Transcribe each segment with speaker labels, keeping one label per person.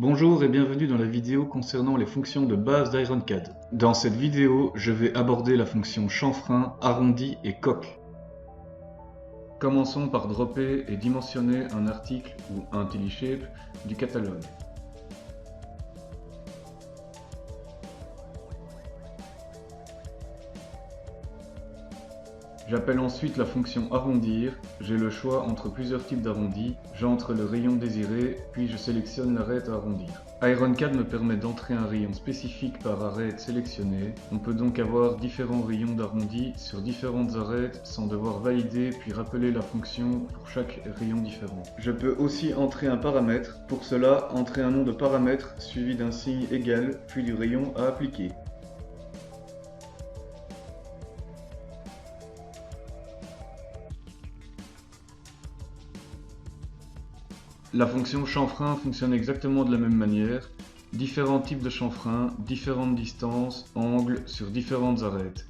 Speaker 1: Bonjour et bienvenue dans la vidéo concernant les fonctions de base d'IronCAD. Dans cette vidéo, je vais aborder la fonction chanfrein, arrondi et coque. Commençons par dropper et dimensionner un article ou un teleshape du catalogue. J'appelle ensuite la fonction arrondir, j'ai le choix entre plusieurs types d'arrondis, j'entre le rayon désiré, puis je sélectionne l'arête à arrondir. IronCAD me permet d'entrer un rayon spécifique par arête sélectionnée, on peut donc avoir différents rayons d'arrondi sur différentes arêtes sans devoir valider puis rappeler la fonction pour chaque rayon différent. Je peux aussi entrer un paramètre, pour cela entrer un nom de paramètre suivi d'un signe égal puis du rayon à appliquer. La fonction chanfrein fonctionne exactement de la même manière. Différents types de chanfrein, différentes distances, angles sur différentes arêtes.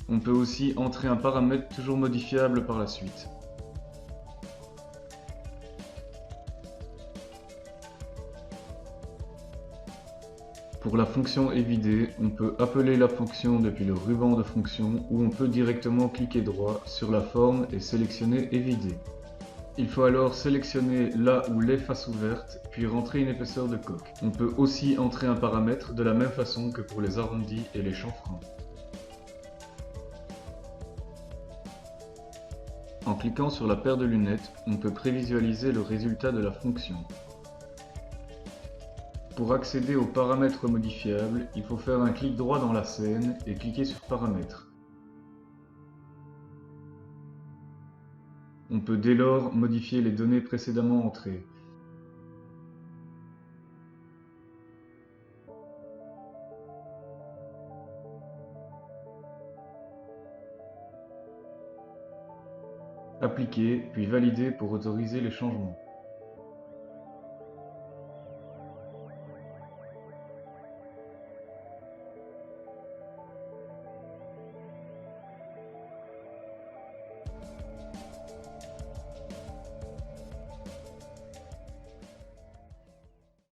Speaker 1: On peut aussi entrer un paramètre toujours modifiable par la suite. Pour la fonction évider, on peut appeler la fonction depuis le ruban de fonction ou on peut directement cliquer droit sur la forme et sélectionner évider. Il faut alors sélectionner la ou les faces ouvertes, puis rentrer une épaisseur de coque. On peut aussi entrer un paramètre de la même façon que pour les arrondis et les chanfreins. En cliquant sur la paire de lunettes, on peut prévisualiser le résultat de la fonction. Pour accéder aux paramètres modifiables, il faut faire un clic droit dans la scène et cliquer sur Paramètres. On peut dès lors modifier les données précédemment entrées. Appliquer, puis valider pour autoriser les changements.